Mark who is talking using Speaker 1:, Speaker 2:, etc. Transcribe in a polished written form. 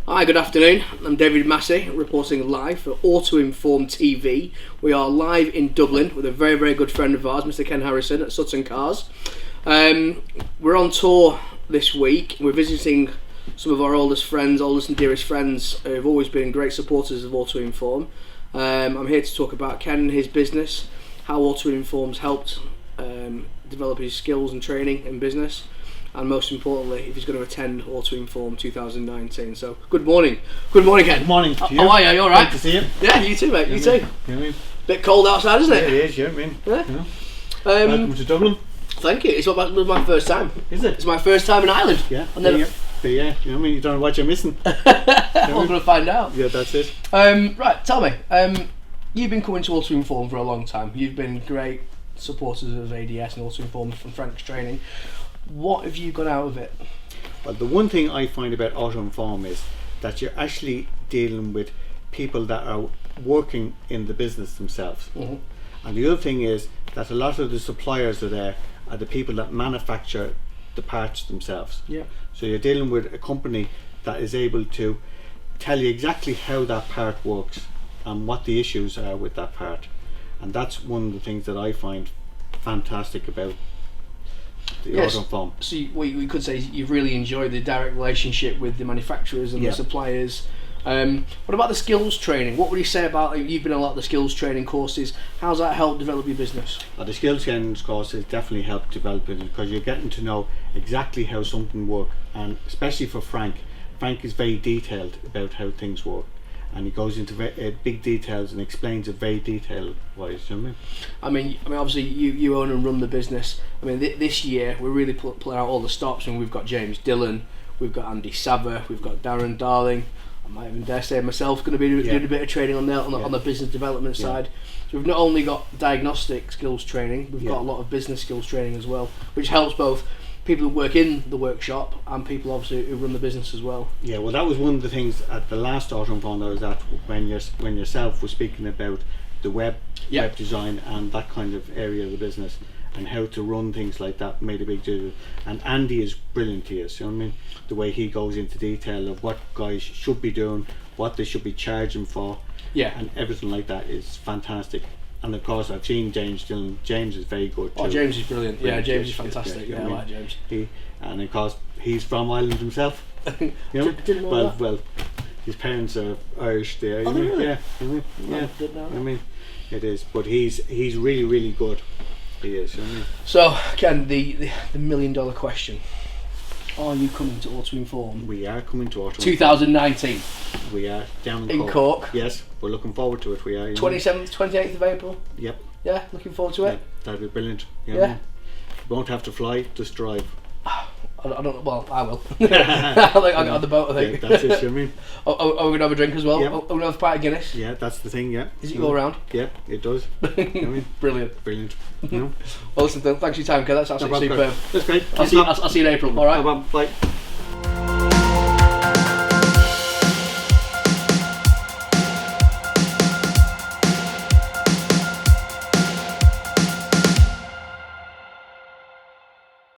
Speaker 1: Hi, good afternoon. I'm David Massey, reporting live for Autoinform TV. We are live in Dublin with a very, very good friend of ours, Mr. Ken Harrison at Sutton Cars. We're on tour this week. We're visiting some of our oldest and dearest friends who have always been great supporters of Autoinform. I'm here to talk about Ken and his business, how Autoinform's helped develop his skills and training in business, and most importantly, if he's going to attend Autoinform 2019. So, good morning. Good morning, Ken.
Speaker 2: Good morning to you.
Speaker 1: How are you? You all right?
Speaker 2: Good to see you.
Speaker 1: Yeah, you too, mate. You too.
Speaker 2: Yeah,
Speaker 1: Bit cold outside, isn't it?
Speaker 2: it is, yeah.
Speaker 1: Yeah.
Speaker 2: Welcome to Dublin.
Speaker 1: Thank you. It's my first time.
Speaker 2: Is it?
Speaker 1: It's my first time in Ireland.
Speaker 2: Yeah.
Speaker 1: I've never...
Speaker 2: Yeah. You don't know what you're missing.
Speaker 1: I'm going to find out.
Speaker 2: Yeah, that's it.
Speaker 1: Right, tell me. You've been coming to Autoinform for a long time. You've been great supporters of ADS and Autoinform from Frank's training. What have you got out of it?
Speaker 2: Well, the one thing I find about Autoinform is that you're actually dealing with people that are working in the business themselves.
Speaker 1: Mm-hmm.
Speaker 2: And the other thing is that a lot of the suppliers are the people that manufacture the parts themselves.
Speaker 1: Yeah.
Speaker 2: So you're dealing with a company that is able to tell you exactly how that part works and what the issues are with that part. And that's one of the things that I find fantastic about the Autoinform.
Speaker 1: So we could say you've really enjoyed the direct relationship with the manufacturers and the suppliers. What about the skills training? What would you say about, you've been in a lot of the skills training courses, how's that helped develop your business?
Speaker 2: The skills training courses definitely helped develop it, because you're getting to know exactly how something works, and especially for Frank. Frank is very detailed about how things work, and he goes into big details and explains it very detailed wise. You know what
Speaker 1: I mean? Obviously you own and run the business. I mean, this year we're really pulling out all the stops, and we've got James Dillon, we've got Andy Sava, we've got Darren Darling. I might even dare say myself going to be doing a bit of training on the business development side. So we've not only got diagnostic skills training, we've got a lot of business skills training as well, which helps both people who work in the workshop and people obviously who run the business as well. Yeah,
Speaker 2: well, that was one of the things at the last Autoinform I was at, when yourself was speaking about the web design and that kind of area of the business, and how to run things like that made a big deal. And Andy is brilliant here, you know what I mean? The way he goes into detail of what guys should be doing, what they should be charging for, and everything like that is fantastic. And of course, I've seen James Dillon. James is very good too.
Speaker 1: Oh, James is brilliant. Yeah, James is fantastic. I like James.
Speaker 2: And of course, he's from Ireland himself. You know?
Speaker 1: Didn't know that.
Speaker 2: Well, his parents are Irish there.
Speaker 1: Oh, they really?
Speaker 2: Yeah.
Speaker 1: Yeah. Didn't know that.
Speaker 2: I mean, it is. But he's really, really good. He is. You know what I mean?
Speaker 1: So, Ken, the $1 million question. Are you coming to Autoinform?
Speaker 2: We are coming to Autoinform.
Speaker 1: 2019.
Speaker 2: We are down
Speaker 1: in Cork.
Speaker 2: Yes, we're looking forward to it. We are.
Speaker 1: 27th, 28th of April.
Speaker 2: Yep.
Speaker 1: Yeah, looking forward to it.
Speaker 2: That'd be brilliant.
Speaker 1: Yeah.
Speaker 2: You won't have to fly, just drive.
Speaker 1: I don't know. Well, I will. I got on the boat, I think.
Speaker 2: Yeah, that's it. You know what I mean?
Speaker 1: Are we going to have a drink as well?
Speaker 2: Yep.
Speaker 1: Are we going to have a pint of Guinness?
Speaker 2: Yeah, that's the thing. Yeah.
Speaker 1: Does it go around?
Speaker 2: Yeah, it does. You know what I mean?
Speaker 1: Brilliant.
Speaker 2: You know?
Speaker 1: Well, listen, thanks for your time, Ken. That's absolutely superb.
Speaker 2: That's great.
Speaker 1: I'll see you in April. All right.
Speaker 2: Bye.